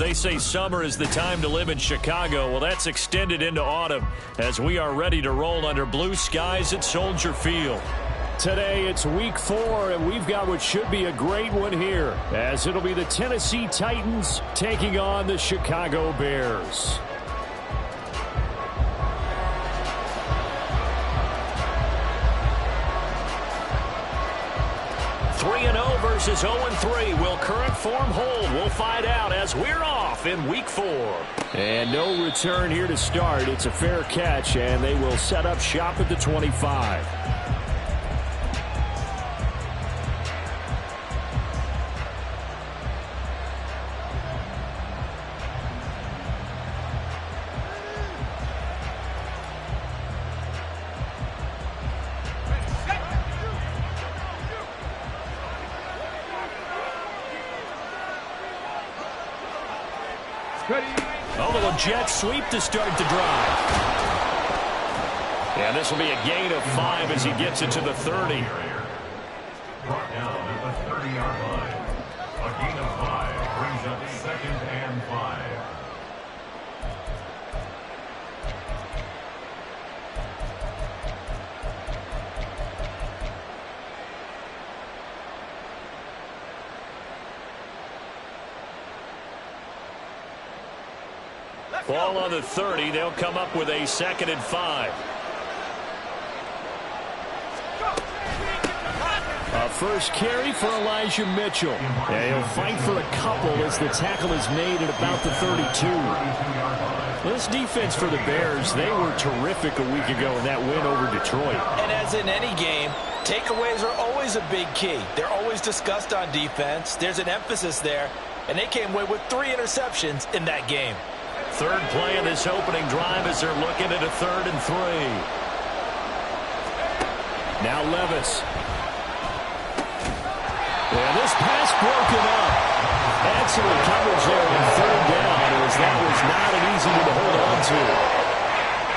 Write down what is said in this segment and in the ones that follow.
they say summer is the time to live in Chicago. Well, that's extended into autumn as we are ready to roll under blue skies at Soldier Field. Today it's week 4, and we've got what should be a great one here, as it'll be the Tennessee Titans taking on the Chicago Bears. 3-0 versus 0-3. Will current form hold? We'll find out as we're off in week 4. And no return here to start. It's a fair catch, and they will set up shop at the 25. A little jet sweep to start the drive. And this will be a gain of 5 as he gets it to the 30. Brought down at the 30-yard line. A gain of 5 brings up 2nd and 5. Ball on the 30. They'll come up with a 2nd and 5. A first carry for Elijah Mitchell. Yeah, he'll fight for a couple as the tackle is made at about the 32. This defense for the Bears, they were terrific a week ago in that win over Detroit. And as in any game, takeaways are always a big key. They're always discussed on defense. There's an emphasis there, and they came away with 3 interceptions in that game. Third play of this opening drive as they're looking at a 3rd and 3. Now Levis. And this pass broken up. Excellent coverage there on 3rd down, as that was not an easy one to hold on to.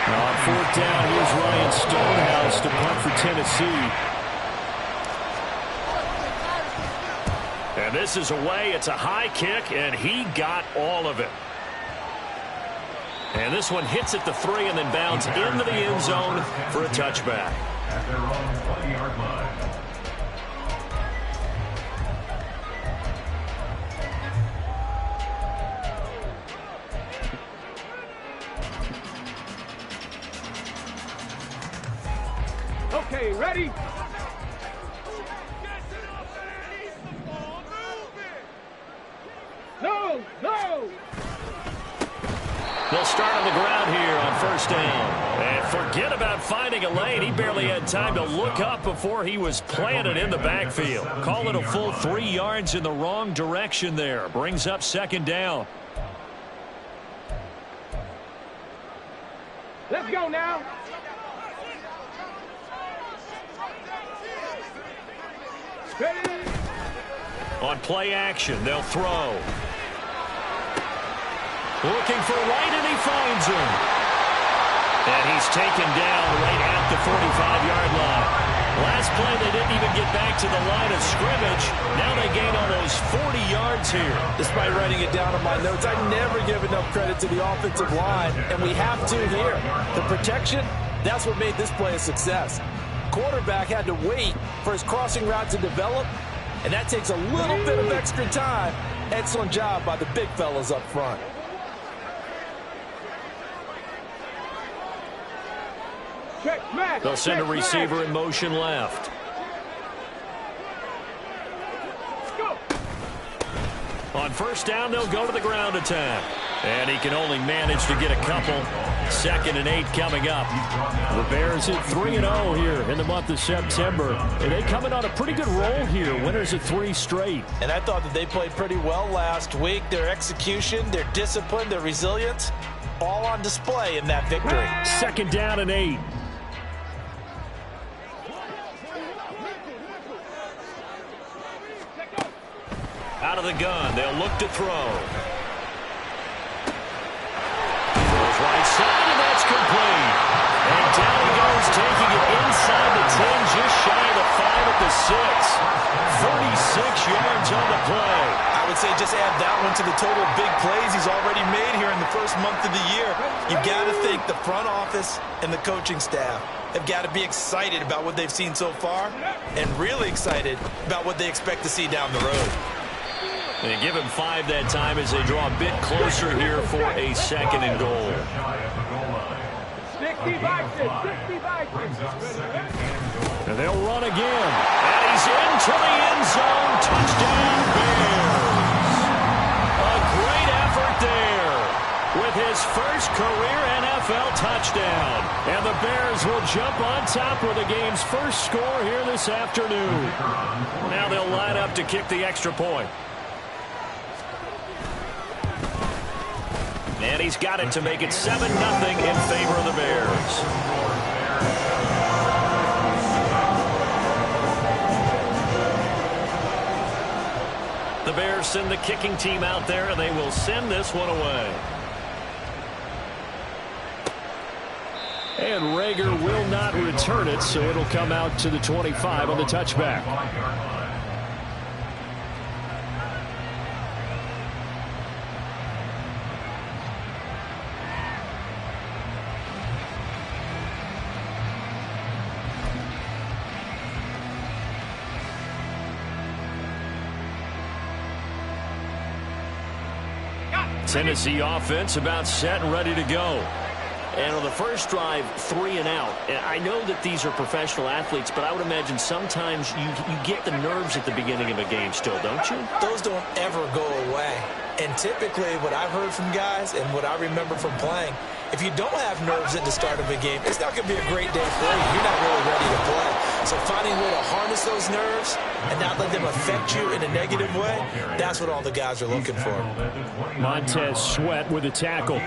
Now on 4th down, here's Ryan Stonehouse to punt for Tennessee. And this is away. It's a high kick, and he got all of it. And this one hits at the 3 and then bounds into the end zone for a touchback. At their own 20-yard line. Okay, ready? No, no! They'll start on the ground here on 1st down. And forget about finding a lane. He barely had time to look up before he was planted in the backfield. Call it a full 3 yards in the wrong direction there. Brings up 2nd down. Let's go now. Ready? On play action, they'll throw. Looking for White, and he finds him. And he's taken down right at the 45-yard line. Last play, they didn't even get back to the line of scrimmage. Now they gain almost 40 yards here. Despite writing it down on my notes, I never give enough credit to the offensive line, and we have to here. The protection, that's what made this play a success. Quarterback had to wait for his crossing route to develop, and that takes a little bit of extra time. Excellent job by the big fellas up front. They'll send a receiver in motion left. On 1st down, they'll go to the ground attack. And he can only manage to get a couple. 2nd and 8 coming up. The Bears hit 3-0 here in the month of September. And they coming on a pretty good roll here. Winners of 3 straight. And I thought that they played pretty well last week. Their execution, their discipline, their resilience, all on display in that victory. 2nd down and 8. Out of the gun, they'll look to throw. Throws right side, and that's complete. And down he goes, taking it inside the 10, just shy of the 5 at the 6. 36 yards on the play. I I would say just add that one to the total big plays he's already made here in the first month of the year. You've got to think the front office and the coaching staff have got to be excited about what they've seen so far and really excited about what they expect to see down the road. They give him 5 that time as they draw a bit closer here for a 2nd and goal. 60 boxes, 60 boxes. And they'll run again. And he's into the end zone. Touchdown, Bears. A great effort there with his first career NFL touchdown. And the Bears will jump on top with the game's first score here this afternoon. Now they'll line up to kick the extra point. And he's got it to make it 7-0 in favor of the Bears. The Bears send the kicking team out there, and they will send this one away. And Rager will not return it, so it'll come out to the 25 on the touchback. Tennessee offense about set and ready to go. And on the first drive, 3 and out. And I know that these are professional athletes, but I would imagine sometimes you get the nerves at the beginning of a game still, don't you? Those don't ever go away. And typically what I've heard from guys and what I remember from playing, if you don't have nerves at the start of a game, it's not going to be a great day for you. You're not really ready to play. So finding a way to harness those nerves and not let them affect you in a negative way, that's what all the guys are looking for. Montez Sweat with a tackle.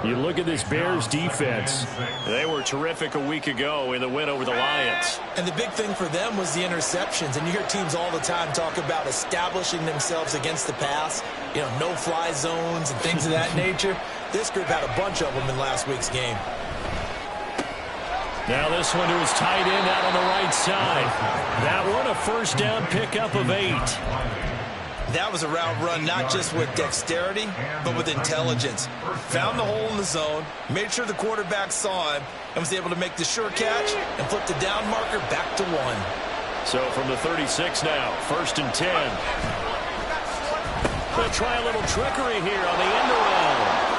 You look at this Bears defense. They were terrific a week ago in the win over the Lions. And the big thing for them was the interceptions. And you hear teams all the time talk about establishing themselves against the pass, no-fly zones and things of that nature. This group had a bunch of them in last week's game. Now this one to his tight end out on the right side. That one a first down pickup of 8. That was a route run not just with dexterity, but with intelligence. Found the hole in the zone, made sure the quarterback saw him, and was able to make the sure catch and flip the down marker back to 1. So from the 36 now, 1st and 10. They'll try a little trickery here on the end around.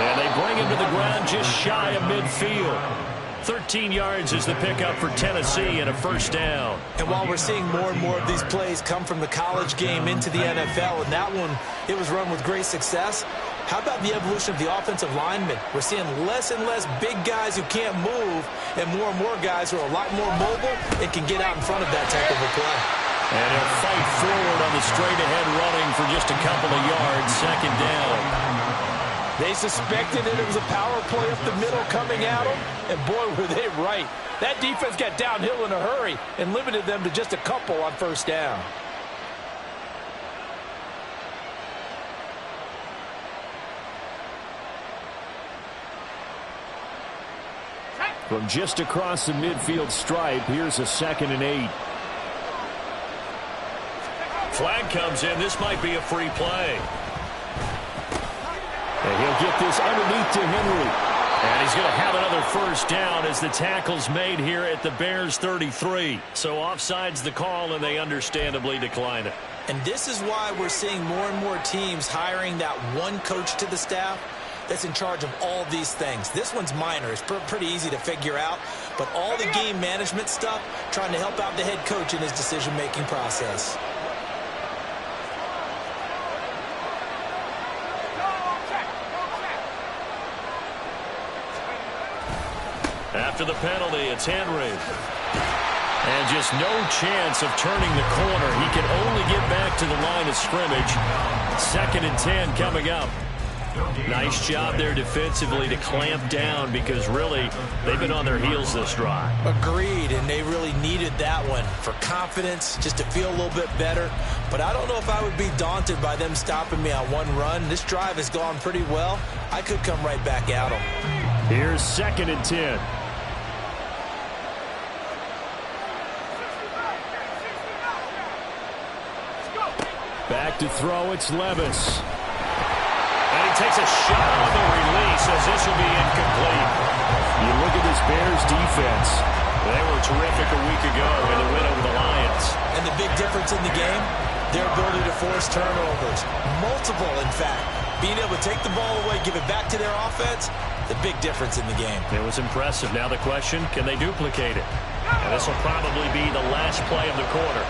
And they bring him to the ground just shy of midfield. 13 yards is the pickup for Tennessee and a first down. And while we're seeing more and more of these plays come from the college game into the NFL, and that one, it was run with great success, how about the evolution of the offensive linemen? We're seeing less and less big guys who can't move and more guys who are a lot more mobile and can get out in front of that type of a play. And he'll fight forward on the straight-ahead running for just a couple of yards, 2nd down. They suspected that it was a power play up the middle coming at them, and boy, were they right. That defense got downhill in a hurry and limited them to just a couple on first down. From just across the midfield stripe, here's a 2nd and 8. Flag comes in. This might be a free play. And he'll get this underneath to Henry. And he's going to have another first down as the tackle's made here at the Bears 33. So offside's the call, and they understandably decline it. And this is why we're seeing more and more teams hiring that one coach to the staff that's in charge of all these things. This one's minor. It's pretty easy to figure out. But all the game management stuff, trying to help out the head coach in his decision-making process. After the penalty, it's Henry. And just no chance of turning the corner. He can only get back to the line of scrimmage. 2nd and 10 coming up. Nice job there defensively to clamp down because really they've been on their heels this drive. Agreed, and they really needed that one for confidence, just to feel a little bit better. But I don't know if I would be daunted by them stopping me on one run. This drive has gone pretty well. I could come right back at them. Here's 2nd and 10. Back to throw, it's Levis. And he takes a shot on the release as this will be incomplete. You look at this Bears defense. They were terrific a week ago in the win over the Lions. And the big difference in the game, their ability to force turnovers. Multiple, in fact. Being able to take the ball away, give it back to their offense, the big difference in the game. It was impressive. Now the question, can they duplicate it? And this will probably be the last play of the quarter.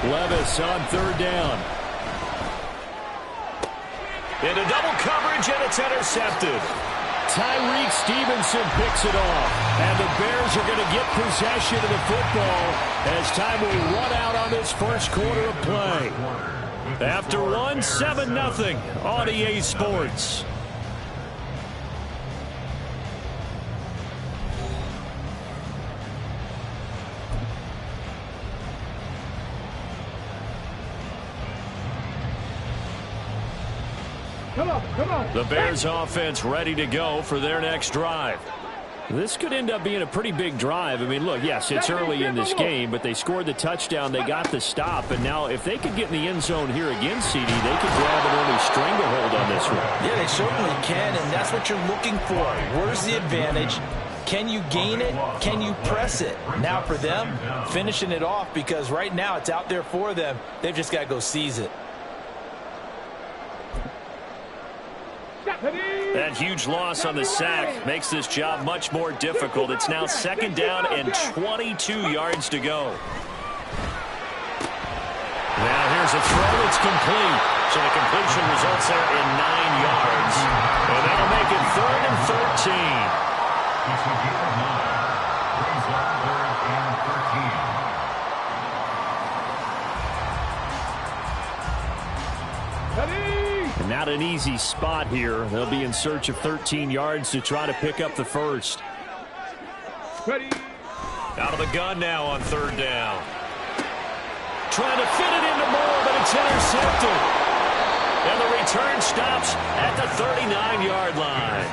Levis on third down. Into double coverage, and it's intercepted. Tyreek Stevenson picks it off. And the Bears are going to get possession of the football as time will run out on this first quarter of play. After one, 7-0 on EA Sports. The Bears offense ready to go for their next drive. This could end up being a pretty big drive. I mean, look, yes, it's early in this game, but they scored the touchdown. They got the stop. And now if they could get in the end zone here again, CD, they could grab an early stranglehold on this one. Yeah, they certainly can, and that's what you're looking for. Where's the advantage? Can you gain it? Can you press it? Now for them, finishing it off, because right now it's out there for them. They've just got to go seize it. That huge loss on the sack makes this job much more difficult. It's now 2nd down and 22 yards to go. Now here's a throw. It's complete. So the completion results there in 9 yards. And that'll make it 3rd and 13. It's a gain of 9. Brings up 3rd and 13. And not an easy spot here. They'll be in search of 13 yards to try to pick up the first. Out of the gun now on 3rd down. Trying to fit it into Moore, but it's intercepted. And the return stops at the 39-yard line.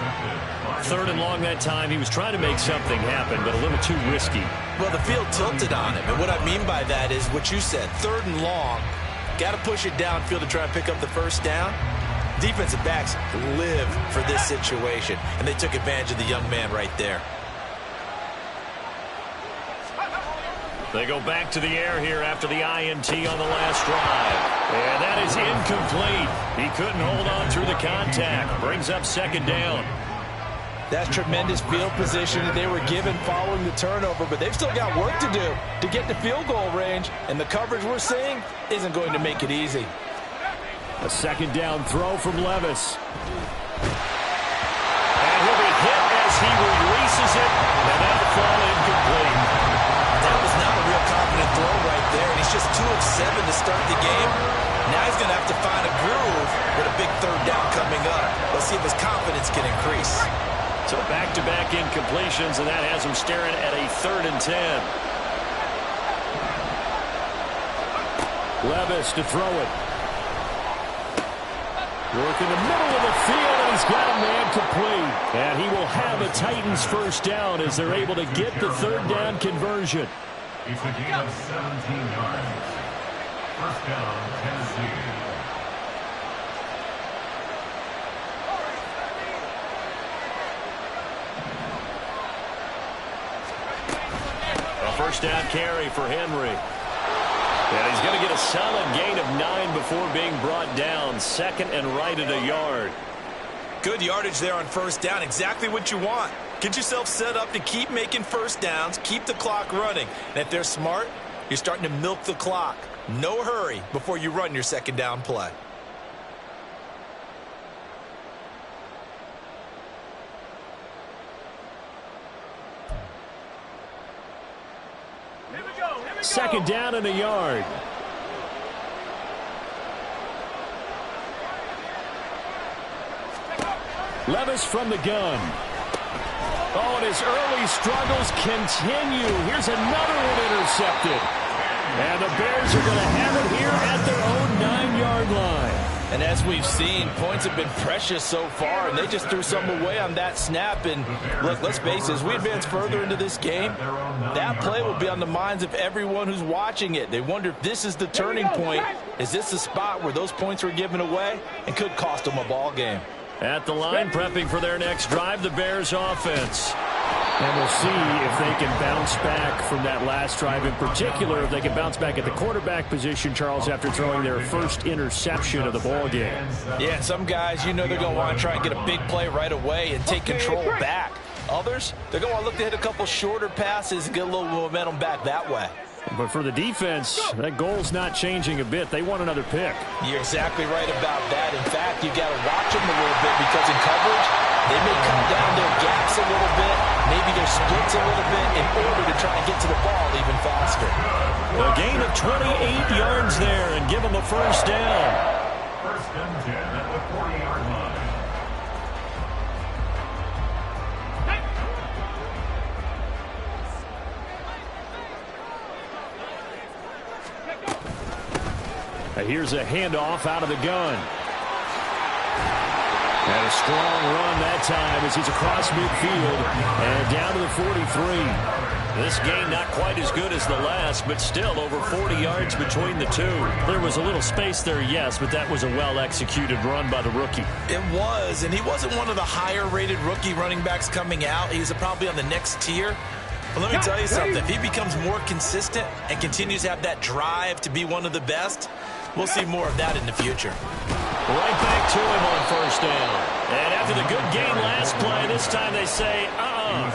3rd and long that time. He was trying to make something happen, but a little too risky. Well, the field tilted on him, and what I mean by that is what you said, 3rd and long. Got to push it downfield to try and pick up the first down. Defensive backs live for this situation, and they took advantage of the young man right there. They go back to the air here after the INT on the last drive. And that is incomplete. He couldn't hold on through the contact. Brings up 2nd down. That's tremendous field position that they were given following the turnover, but they've still got work to do to get to field goal range, and the coverage we're seeing isn't going to make it easy. A 2nd down throw from Levis. And he'll be hit as he releases it, and that'll fall incomplete. That was not a real confident throw right there, and he's just 2 of 7 to start the game. Now he's going to have to find a groove with a big 3rd down coming up. Let's see if his confidence can increase. So back-to-back incompletions, and that has him staring at a 3rd and 10. Levis to throw it. Work in the middle of the field, and he's got a man complete. And he will have a Titans first down as they're able to get the 3rd down conversion. It's a gain of 17 yards. First down, Tennessee. A first down carry for Henry. And he's going to get a solid gain of 9 before being brought down. 2nd and right at a yard. Good yardage there on first down. Exactly what you want. Get yourself set up to keep making first downs, keep the clock running. And if they're smart, you're starting to milk the clock. No hurry before you run your 2nd down play. Second down and a yard. Levis from the gun. Oh, and his early struggles continue. Here's another one intercepted. And the Bears are going to have it here at their own 9-yard line. And as we've seen, points have been precious so far, and they just threw something away on that snap. And look, let's face it, as we advance further into this game, that play will be on the minds of everyone who's watching it. They wonder if this is the turning point. Is this the spot where those points were given away and could cost them a ball game? At the line, prepping for their next drive, the Bears offense. And we'll see if they can bounce back from that last drive. In particular, if they can bounce back at the quarterback position, Charles, after throwing their first interception of the ball game. Yeah, some guys, you know they're going to want to try and get a big play right away and take control back. Others, they're going to look to hit a couple shorter passes and get a little momentum back that way. But for the defense, that goal's not changing a bit. They want another pick. You're exactly right about that. In fact, you've got to watch them a little bit because in coverage, they may cut down their gaps a little bit, maybe their splits a little bit in order to try and get to the ball even faster. A gain of 28 yards there and give them a first down. First and 10 at the 40-yard line. Here's a handoff out of the gun. And a strong run that time as he's across midfield and down to the 43. This game not quite as good as the last, but still over 40 yards between the two. There was a little space there, yes, but that was a well-executed run by the rookie. It was, and he wasn't one of the higher-rated rookie running backs coming out. He's probably on the next tier. But let me tell you something. If he becomes more consistent and continues to have that drive to be one of the best, we'll see more of that in the future. Right back to him on first down. And after the good game last play, this time they say,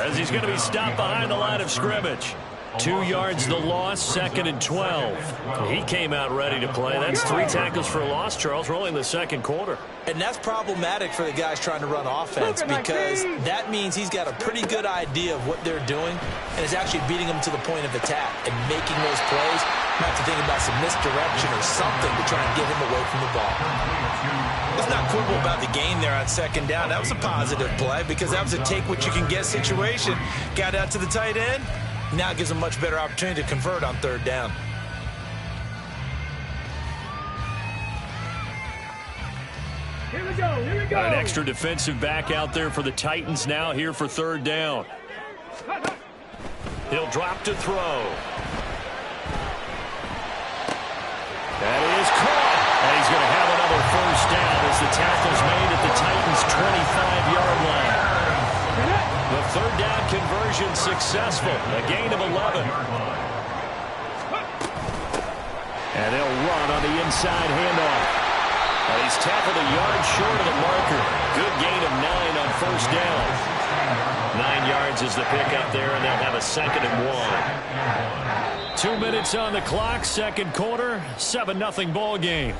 as he's going to be stopped behind the line of scrimmage. 2 yards the loss, 2nd and 12. He came out ready to play. That's 3 tackles for a loss, Charles, rolling the second quarter. And that's problematic for the guys trying to run offense because that means he's got a pretty good idea of what they're doing and is actually beating them to the point of attack and making those plays. You have to think about some misdirection or something to try and get him away from the ball. Let's not quibble about the gain there on second down. That was a positive play because that was a take-what-you-can-get situation. Got out to the tight end. Now it gives them a much better opportunity to convert on third down. Here we go, here we go. An extra defensive back out there for the Titans now here for third down. He'll drop to throw. That is caught. And he's going to have another first down as the tackle's made at the Titans' 25-yard line. The third down conversion successful. A gain of 11. And they'll run on the inside handoff. He's tackled a yard short of the marker. Good gain of 9 on first down. 9 yards is the pick up there, and they'll have a 2nd and 1. 2 minutes on the clock, second quarter, 7-0 ball game.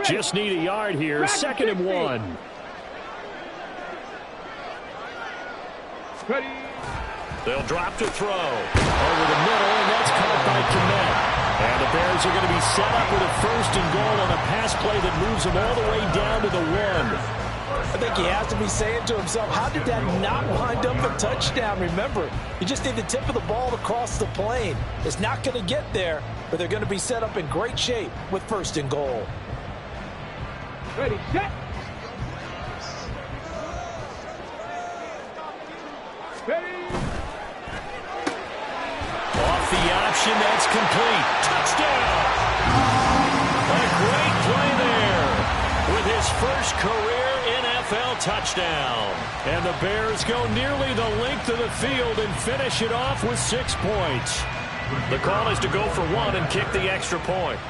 Just need a yard here, 2nd and 1. Ready. They'll drop to throw. Over the middle, and that's caught by Kmet. And the Bears are going to be set up with a 1st and goal on a pass play that moves them all the way down to the 1. I think he has to be saying to himself, how did that not wind up a touchdown? Remember, you just need the tip of the ball to cross the plane. It's not going to get there, but they're going to be set up in great shape with 1st and goal. Ready, set. Ready. Off the option, that's complete. Touchdown! A great play there with his first career NFL touchdown. And the Bears go nearly the length of the field and finish it off with 6 points. The call is to go for 1 and kick the extra point.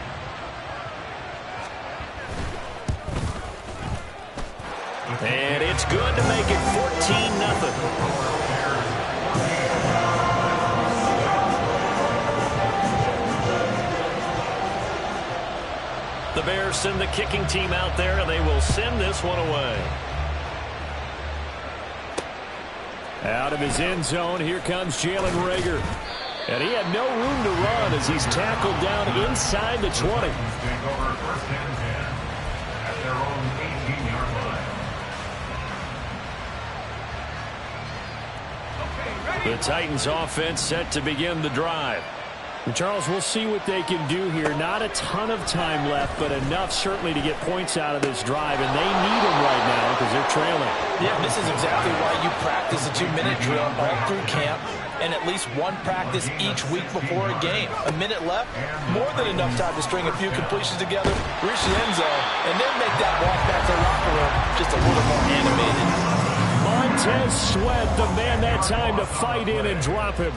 And it's good to make it 14-0. The Bears send the kicking team out there, and they will send this one away. Out of his end zone, here comes Jalen Reagor. And he had no room to run as he's tackled down inside the 20. Take over 1st and 10 at their own 18-yard line. The Titans offense set to begin the drive. And Charles, we'll see what they can do here. Not a ton of time left, but enough certainly to get points out of this drive, and they need them right now because they're trailing. Yeah, this is exactly why you practice a 2-minute drill all through camp and at least one practice each week before a game. A minute left, more than enough time to string a few completions together, reach the end zone, and then make that walk back to the locker room just a little more animated. Montez Sweat, the man that time to fight in and drop him.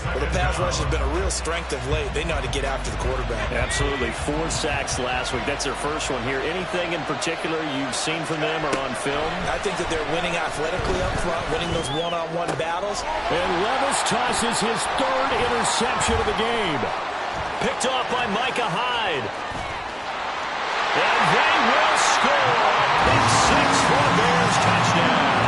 Well, the pass rush has been a real strength of late. They know how to get after the quarterback. Absolutely. 4 sacks last week. That's their first one here. Anything in particular you've seen from them or on film? I think that they're winning athletically up front, winning those one-on-one battles. And Levis tosses his 3rd interception of the game. Picked off by Micah Hyde. And they will score. Pick 6 for the Bears. Touchdown.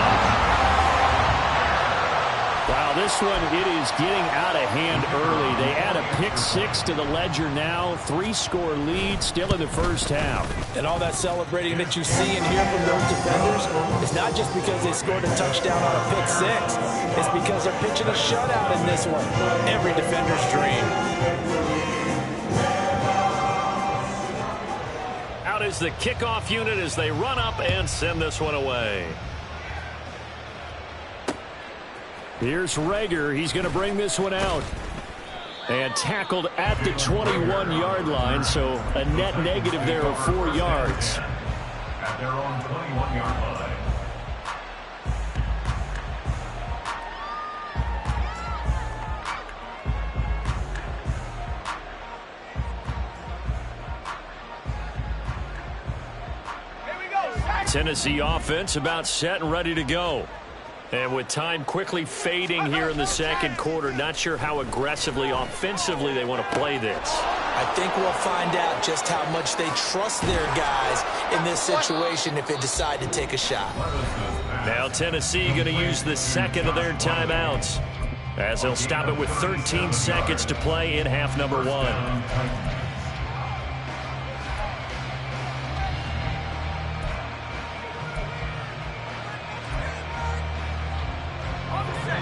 Wow, this one, it is getting out of hand early. They add a pick 6 to the ledger now. 3-score lead still in the first half. And all that celebrating that you see and hear from those defenders is not just because they scored a touchdown on a pick 6. It's because they're pitching a shutout in this one. Every defender's dream. Out is the kickoff unit as they run up and send this one away. Here's Rager. He's going to bring this one out. And tackled at the 21-yard line, so a net negative there of 4 yards. At their own 21-yard line. Tennessee offense about set and ready to go. And with time quickly fading here in the second quarter, not sure how aggressively, offensively they want to play this. I think we'll find out just how much they trust their guys in this situation if they decide to take a shot. Now Tennessee going to use the second of their timeouts as they'll stop it with 13 seconds to play in half number 1.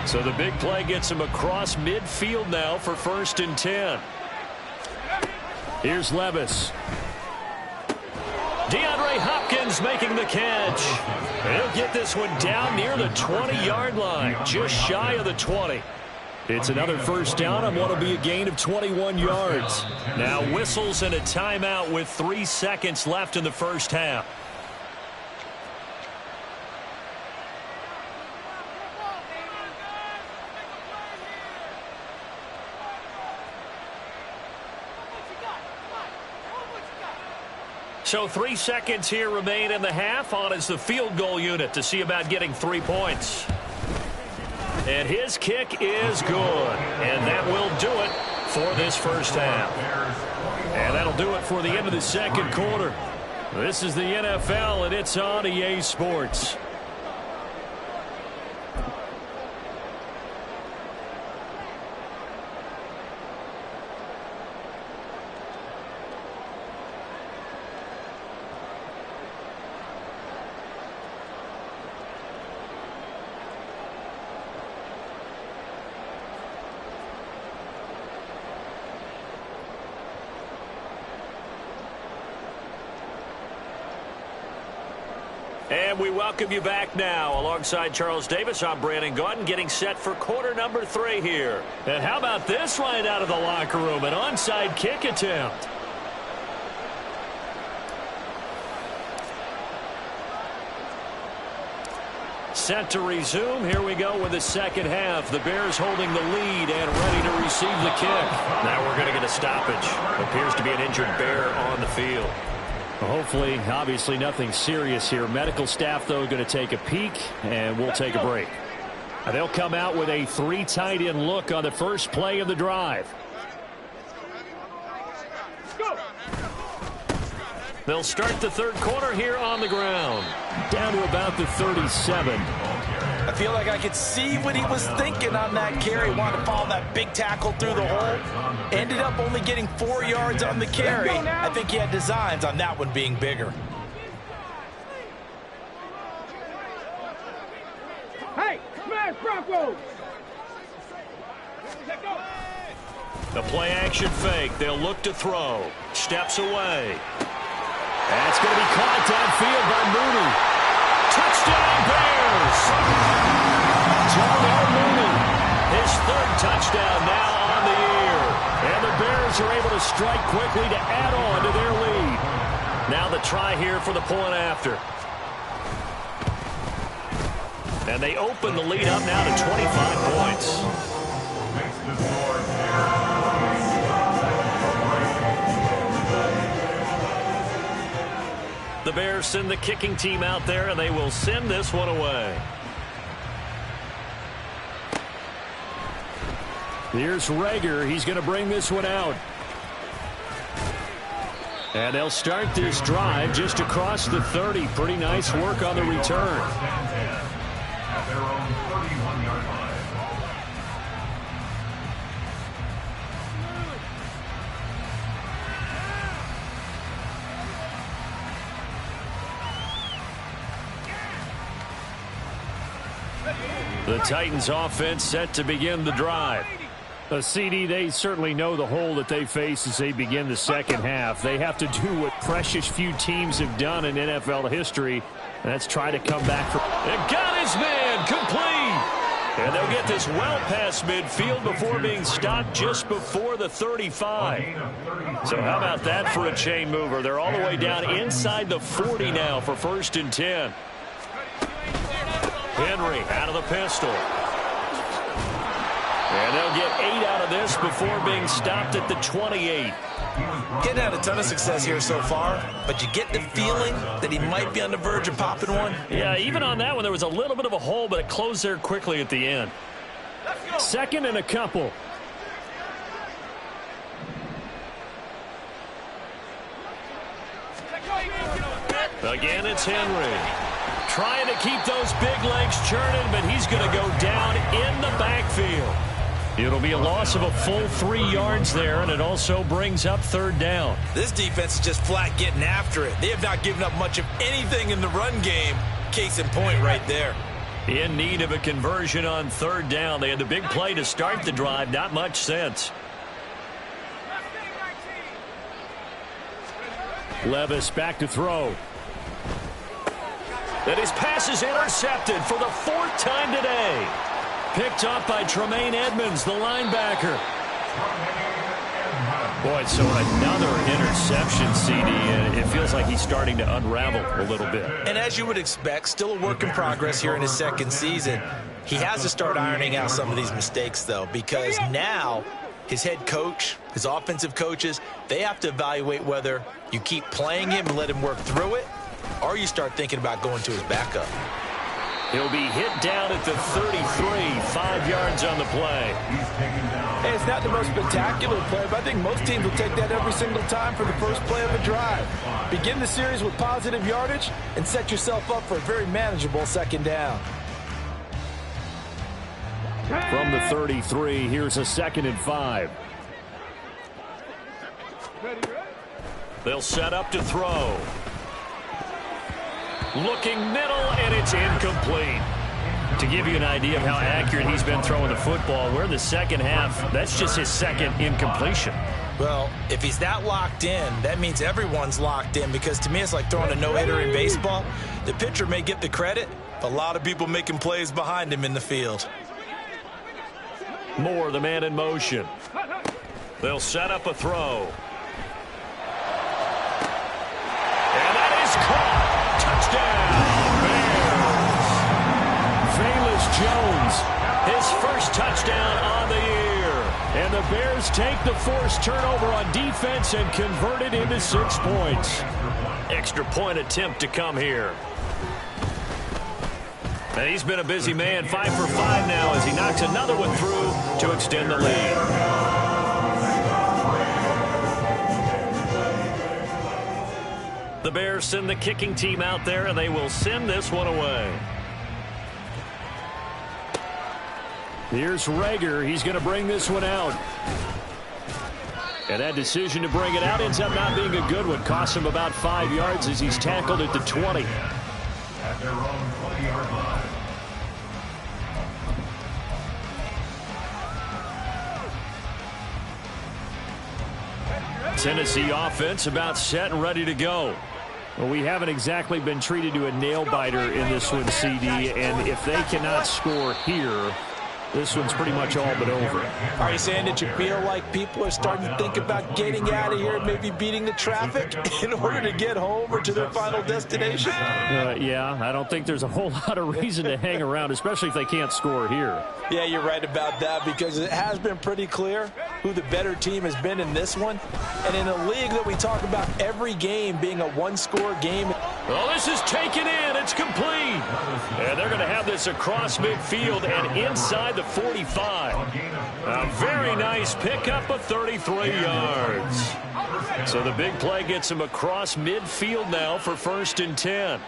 So the big play gets him across midfield now for 1st and 10. Here's Levis. DeAndre Hopkins making the catch. He'll get this one down near the 20-yard line, just shy of the 20. It's another first down on what will be a gain of 21 yards. Now whistles and a timeout with 3 seconds left in the first half. So 3 seconds here remain in the half. On is the field goal unit to see about getting 3 points. And his kick is good. And that will do it for this first half. And that'll do it for the end of the second quarter. This is the NFL, and it's on EA Sports. And we welcome you back now. Alongside Charles Davis, I'm Brandon Gaudin, getting set for quarter number 3 here. And how about this right out of the locker room? An onside kick attempt. Set to resume. Here we go with the second half. The Bears holding the lead and ready to receive the kick. Now we're going to get a stoppage. Appears to be an injured Bear on the field. Hopefully, obviously nothing serious here. Medical staff, though, going to take a peek, and we'll take a break. They'll come out with a 3 tight end look on the first play of the drive. They'll start the third quarter here on the ground. Down to about the 37. I feel like I could see what he was thinking on that carry. Wanted to follow that big tackle through the hole. Ended up only getting 4 yards on the carry. I think he had designs on that one being bigger. Hey, smash Broncos! The play action fake. They'll look to throw. Steps away. That's going to be caught downfield by Mooney. Touchdown Bears! Darnell Mooney, his third touchdown now on the year. And the Bears are able to strike quickly to add on to their lead. Now the try here for the point after. And they open the lead up now to 25 points. The Bears send the kicking team out there, and they will send this one away. Here's Rager. He's going to bring this one out. And they'll start this drive just across the 30. Pretty nice work on the return. At their own 31-yard line. The Titans offense set to begin the drive. A CD, they certainly know the hole that they face as they begin the second half. They have to do what precious few teams have done in NFL history, and that's try to come back. And got his man complete. And they'll get this well past midfield before being stopped just before the 35. So how about that for a chain mover? They're all the way down inside the 40 now for 1st and 10. Henry out of the pistol. And they'll get 8 out of this before being stopped at the 28. Getting had a ton of success here so far, but you get the feeling that he might be on the verge of popping one. Yeah, even on that one, there was a little bit of a hole, but it closed there quickly at the end. 2nd and a couple. Again, it's Henry. Trying to keep those big legs churning, but he's going to go down in the backfield. It'll be a loss of a full 3 yards there, and it also brings up 3rd down. This defense is just flat getting after it. They have not given up much of anything in the run game. Case in point right there. In need of a conversion on 3rd down. They had the big play to start the drive. Not much sense. Levis back to throw. And his pass is intercepted for the 4th time today. Picked up by Tremaine Edmonds, the linebacker. Boy, so another interception, CD, and it feels like he's starting to unravel a little bit. And as you would expect, still a work in progress here in his 2nd season. He has to start ironing out some of these mistakes, though, because now his head coach, his offensive coaches, they have to evaluate whether you keep playing him and let him work through it, or you start thinking about going to his backup. He'll be hit down at the 33, 5 yards on the play. Hey, it's not the most spectacular play, but I think most teams will take that every single time for the first play of a drive. Begin the series with positive yardage and set yourself up for a very manageable 2nd down. From the 33, here's a 2nd and 5. They'll set up to throw. Looking middle, and it's incomplete. To give you an idea of how accurate he's been throwing the football, we're in the 2nd half. That's just his 2nd incompletion. Well, if he's that locked in, that means everyone's locked in, because to me it's like throwing a no-hitter in baseball. The pitcher may get the credit, but a lot of people making plays behind him in the field. Moore, the man in motion. They'll set up a throw. And that is caught. Touchdown, Bears. Velus Jones, his first touchdown on the year. And the Bears take the forced turnover on defense and convert it into 6 points. Extra point attempt to come here. And he's been a busy man, 5 for 5 now as he knocks another one through to extend the lead. The Bears send the kicking team out there, and they will send this one away. Here's Rager. He's going to bring this one out. And that decision to bring it out ends up not being a good one. Costs him about 5 yards as he's tackled at the 20. At their own 20-yard line. Tennessee offense about set and ready to go. Well, we haven't exactly been treated to a nail-biter in this one, CD, and if they cannot score here, this one's pretty much all but over. Are you saying that you feel like people are starting to think about getting out of here, maybe beating the traffic in order to get home or to their final destination? Yeah, I don't think there's a whole lot of reason to hang around, especially if they can't score here. Yeah, you're right about that, because it has been pretty clear who the better team has been in this one. And in a league that we talk about every game being a one-score game. Well, this is taken in. It's complete. And they're going to have this across midfield and inside the 45. A very nice pickup of 33 yards. So the big play gets him across midfield now for 1st and 10.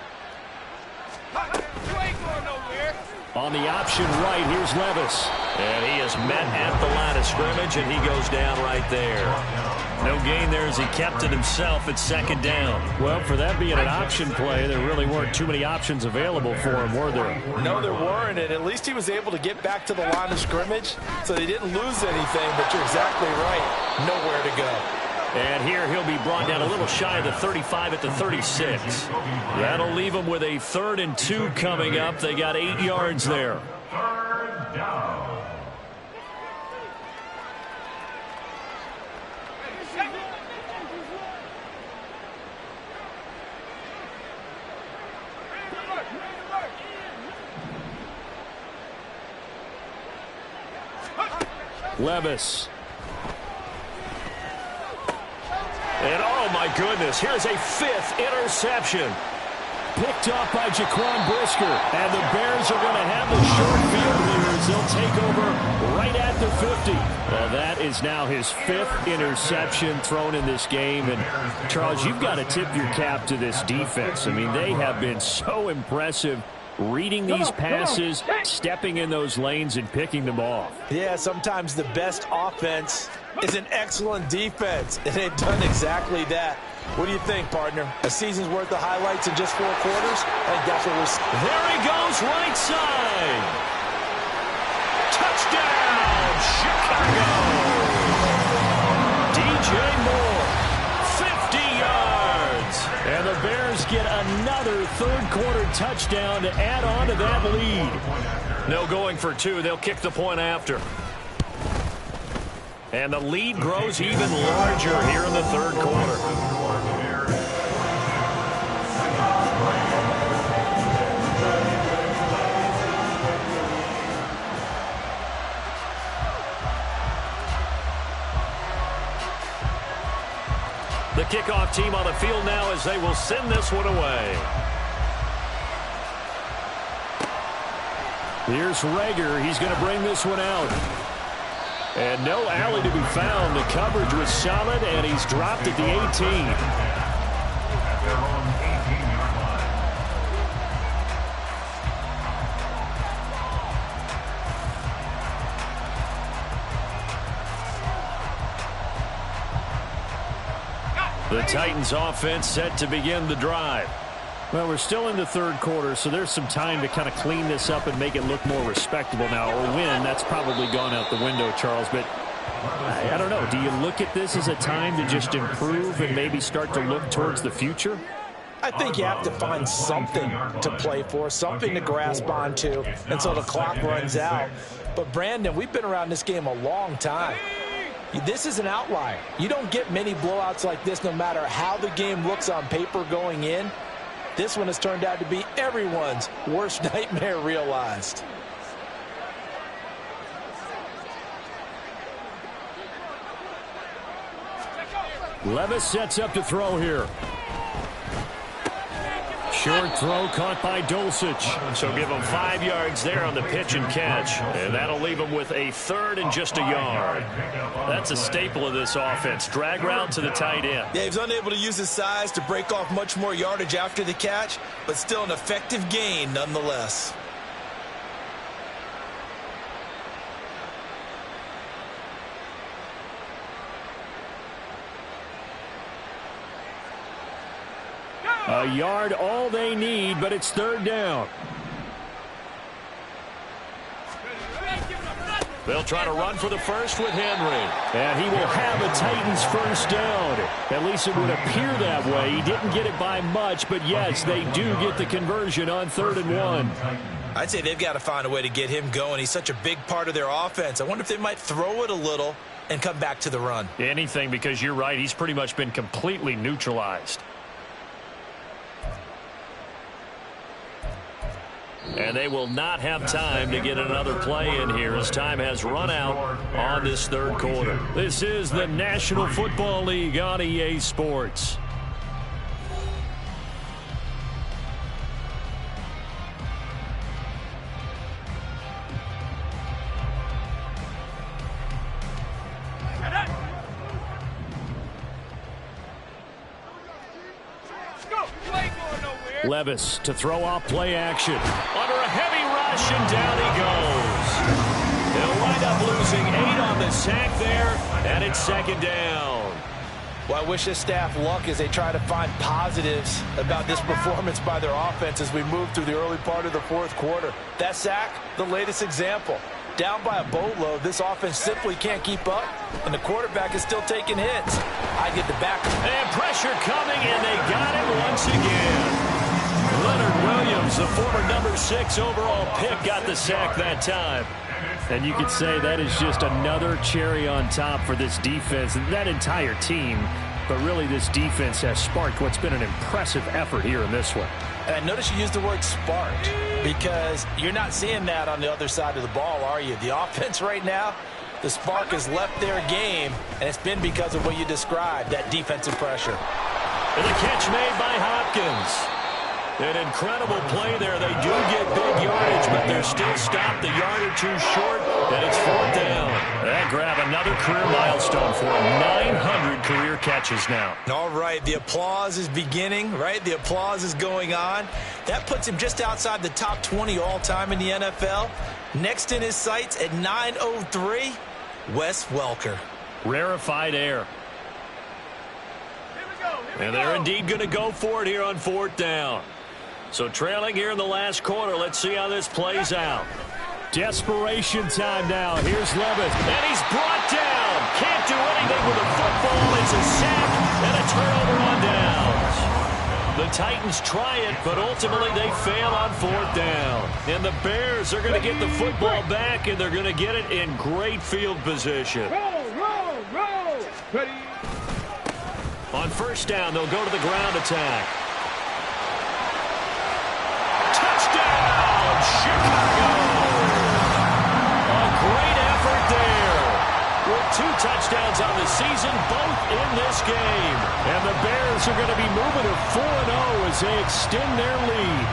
On the option right, here's Levis. And he is met at the line of scrimmage, and he goes down right there. No gain there as he kept it himself at 2nd down. Well, for that being an option play, there really weren't too many options available for him, were there? No, there weren't, and at least he was able to get back to the line of scrimmage, so they didn't lose anything, but you're exactly right. Nowhere to go. And here he'll be brought down a little shy of the 35 at the 36. That'll leave him with a 3rd and 2 coming up. They got 8 yards there. 3rd down. Levis. And oh my goodness, here's a 5th interception. Picked off by Jaquan Brisker. And the Bears are going to have the short field here as they'll take over right at the 50. Well, that is now his 5th interception thrown in this game. And, Charles, you've got to tip your cap to this defense. I mean, they have been so impressive reading these passes, stepping in those lanes, and picking them off. Yeah, sometimes the best offense is an excellent defense, and they've done exactly that. What do you think, partner? A season's worth of highlights in just 4 quarters? I think that's what we're seeing. There he goes, right side. Touchdown, Chicago. DJ Moore, 50 yards. And the Bears get another 3rd quarter touchdown to add on to that lead. No going for 2. They'll kick the point after. And the lead grows even larger here in the 3rd quarter. The kickoff team on the field now as they will send this one away. Here's Rager. He's going to bring this one out. And no alley to be found. The coverage was solid, and he's dropped at the 18. At their own 18-yard line. The Titans offense set to begin the drive. Well, we're still in the 3rd quarter, so there's some time to kind of clean this up and make it look more respectable now. Or win, that's probably gone out the window, Charles. But I don't know. Do you look at this as a time to just improve and maybe start to look towards the future? I think you have to find something to play for, something to grasp onto until the clock runs out. But, Brandon, we've been around this game a long time. This is an outlier. You don't get many blowouts like this no matter how the game looks on paper going in. This one has turned out to be everyone's worst nightmare realized. Levis sets up to throw here. Short throw caught by Dulcich. So give him 5 yards there on the pitch and catch. And that'll leave him with a 3rd and just a yard. That's a staple of this offense. Drag route to the tight end. Yeah, he's unable to use his size to break off much more yardage after the catch, but still an effective gain nonetheless. A yard all they need, but it's 3rd down. They'll try to run for the first with Henry. And he will have a Titans first down. At least it would appear that way. He didn't get it by much, but yes, they do get the conversion on 3rd and 1. I'd say they've got to find a way to get him going. He's such a big part of their offense. I wonder if they might throw it a little and come back to the run. Anything, because you're right. He's pretty much been completely neutralized. And they will not have time to get another play in here as time has run out on this 3rd quarter. This is the National Football League on EA Sports. Levis to throw off play action. Under a heavy rush, and down he goes. They'll wind up losing 8 on the sack there, and it's 2nd down. Well, I wish this staff luck as they try to find positives about this performance by their offense as we move through the early part of the 4th quarter. That sack, the latest example. Down by a boatload, this offense simply can't keep up, and the quarterback is still taking hits. I get the back. And pressure coming, and they got it once again. Leonard Williams, the former number 6 overall pick, got the sack that time. And you could say that is just another cherry on top for this defense and that entire team. But really, this defense has sparked what's been an impressive effort here in this one. And I notice you use the word sparked because you're not seeing that on the other side of the ball, are you? The offense right now, the spark has left their game, and it's been because of what you described, that defensive pressure. And the catch made by Hopkins. An incredible play there. They do get big yardage, but they're still stopped a yard or 2 short, and it's 4th down. That grab another career milestone for him. 900 career catches now. All right, the applause is beginning, right? The applause is going on. That puts him just outside the top 20 all-time in the NFL. Next in his sights at 903, Wes Welker. Rarefied air. And they're indeed going to go for it here on 4th down. So trailing here in the last quarter. Let's see how this plays out. Desperation time now. Here's Levis. And he's brought down. Can't do anything with the football. It's a sack and a turnover on downs. The Titans try it, but ultimately they fail on 4th down. And the Bears are going to get the football back, and they're going to get it in great field position. Roll. Ready. On 1st down, they'll go to the ground attack. Touchdown, Chicago! A great effort there. With 2 touchdowns on the season, both in this game. And the Bears are going to be moving to 4-0 as they extend their lead.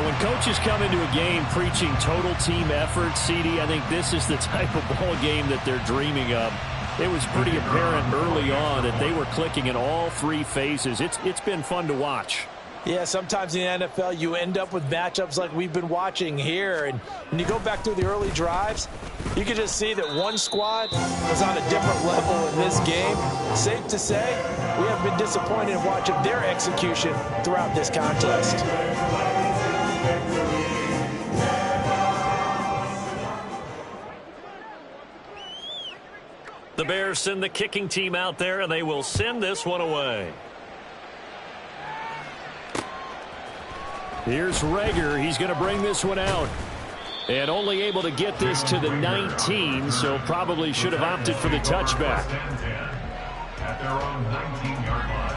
When coaches come into a game preaching total team effort, CD, I think this is the type of ball game that they're dreaming of. It was pretty apparent early on that they were clicking in all 3 phases. It's been fun to watch. Yeah, sometimes in the NFL you end up with matchups like we've been watching here. And when you go back through the early drives, you can just see that one squad was on a different level in this game. Safe to say, we have been disappointed in watching their execution throughout this contest. The Bears send the kicking team out there, and they will send this one away. Here's Rager. He's going to bring this one out. And only able to get this to the 19, so probably should have opted for the touchback. At their own 19-yard line.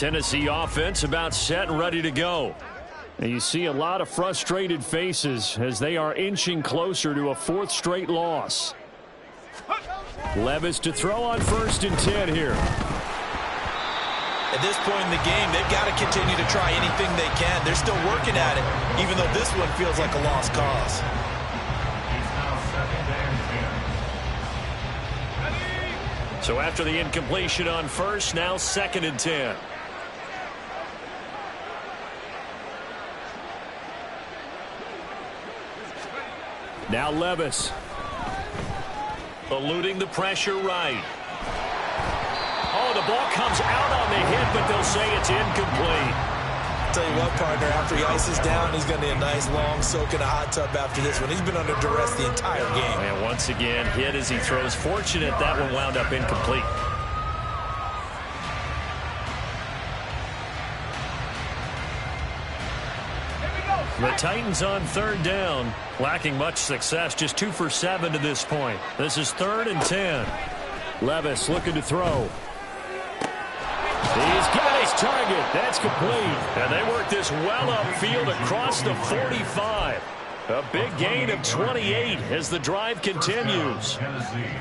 Tennessee offense about set and ready to go. And you see a lot of frustrated faces as they are inching closer to a 4th straight loss. Levis to throw on 1st and 10 here. At this point in the game, they've got to continue to try anything they can. They're still working at it, even though this one feels like a lost cause. It's now 2nd and 10. So after the incompletion on 1st, now 2nd and 10. Now Levis. Eluding the pressure right. Oh, the ball comes out on the hit, but they'll say it's incomplete. Tell you what, partner, after he ices down, he's going to need a nice long soak in a hot tub after this one. He's been under duress the entire game. And once again, hit as he throws. Fortunate that one wound up incomplete. The Titans on 3rd down, lacking much success, just 2 for 7 to this point. This is 3rd and 10. Levis looking to throw. He's got his target. That's complete. And they work this well upfield across the 45. A big gain of 28 as the drive continues.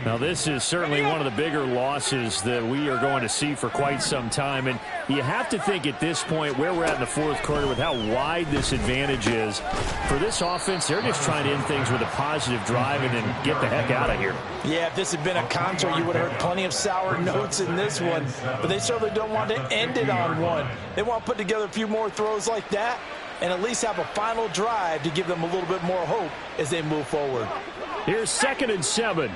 Now, this is certainly one of the bigger losses that we are going to see for quite some time. And you have to think at this point where we're at in the 4th quarter with how wide this advantage is. For this offense, they're just trying to end things with a positive drive and then get the heck out of here. Yeah, if this had been a concert, you would have heard plenty of sour notes in this one. But they certainly don't want to end it on one. They want to put together a few more throws like that and at least have a final drive to give them a little bit more hope as they move forward. Here's 2nd and 7.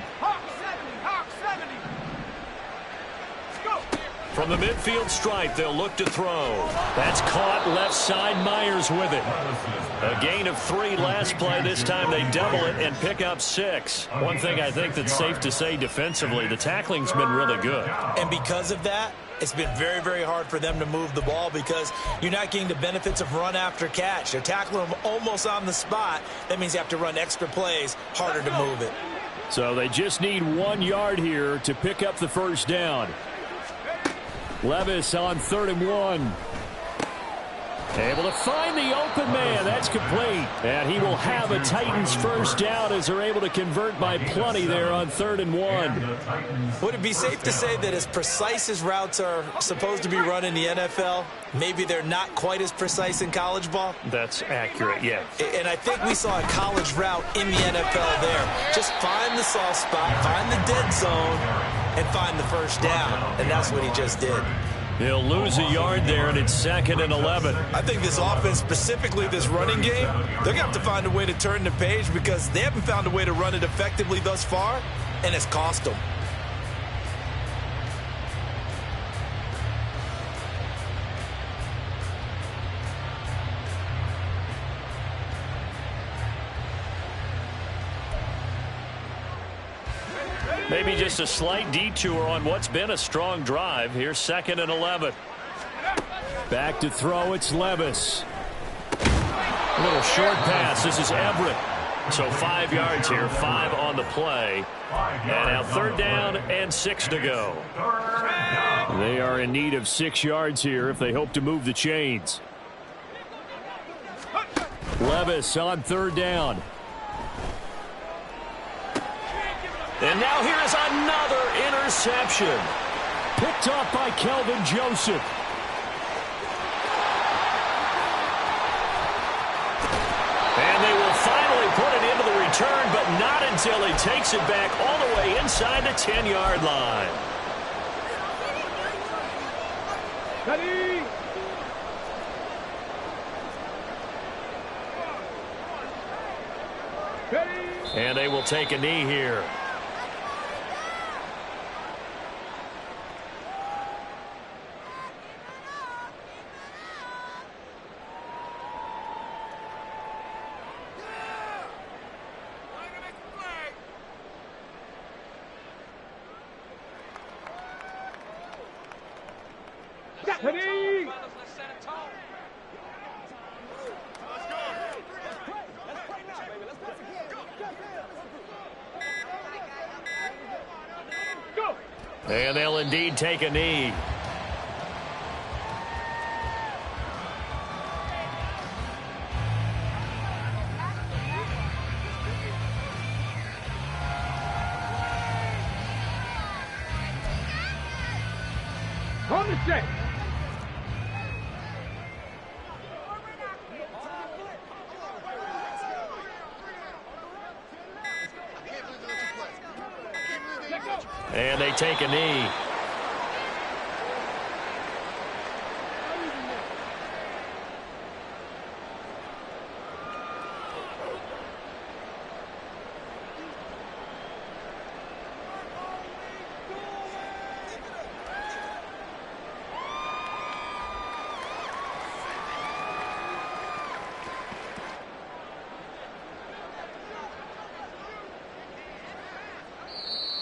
From the midfield stripe, they'll look to throw. That's caught left side. Myers with it. A gain of 3 last play. This time they double it and pick up 6. One thing I think that's safe to say defensively, the tackling's been really good. And because of that, it's been very, very hard for them to move the ball because you're not getting the benefits of run after catch. They're tackling them almost on the spot. That means you have to run extra plays, harder to move it. So they just need 1 yard here to pick up the 1st down. Levis on 3rd and 1. Able to find the open man. That's complete. And he will have a Titans 1st down as they're able to convert by plenty there on 3rd and 1. Would it be safe to say that as precise as routes are supposed to be run in the NFL, maybe they're not quite as precise in college ball? That's accurate, yeah. And I think we saw a college route in the NFL there. Just find the soft spot, find the dead zone, and find the 1st down. And that's what he just did. He'll lose a yard there, and it's 2nd and 11. I think this offense, specifically this running game, they're going to have to find a way to turn the page because they haven't found a way to run it effectively thus far, and it's cost them. Maybe just a slight detour on what's been a strong drive. Here's 2nd and 11. Back to throw, it's Levis. A little short pass. This is Everett. So 5 yards here, 5 on the play. And now 3rd down and 6 to go. They are in need of 6 yards here if they hope to move the chains. Levis on 3rd down. And now here is another interception. Picked off by Kelvin Joseph. And they will finally put it into the return, but not until he takes it back all the way inside the 10-yard line. Ready? Ready? And they will take a knee here. Ready? And they'll indeed take a knee. on the set. And they take a knee.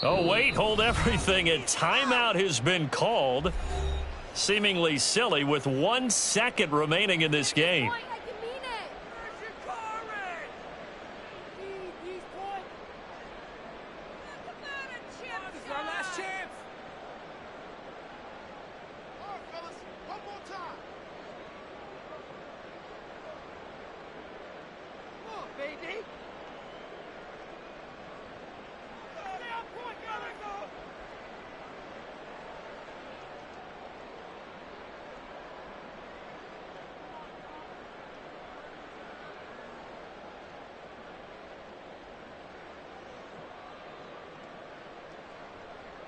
Oh, wait, hold everything. A timeout has been called. Seemingly silly with 1 second remaining in this game.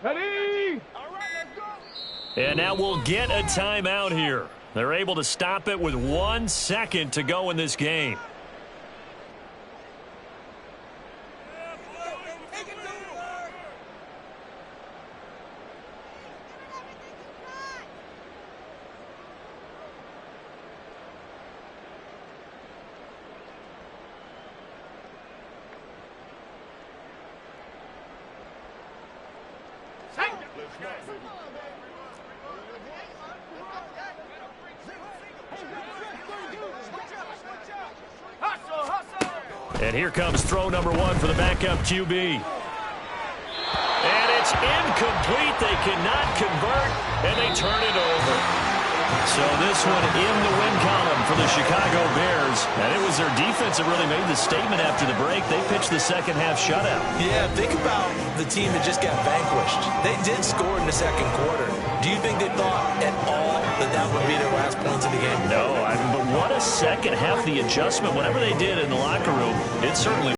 Ready? And now we'll get a timeout here. They're able to stop it with 1 second to go in this game. And here comes throw number 1 for the backup QB. And it's incomplete. They cannot convert, and they turn it over. So this one in the win column for the Chicago Bears. And it was their defense that really made the statement after the break. They pitched the second half shutout. Yeah, think about the team that just got vanquished. They did score in the second quarter. Do you think they thought at all that that would be their last points of the game? No, but what a second half, the adjustment, whatever they did in the locker room, it certainly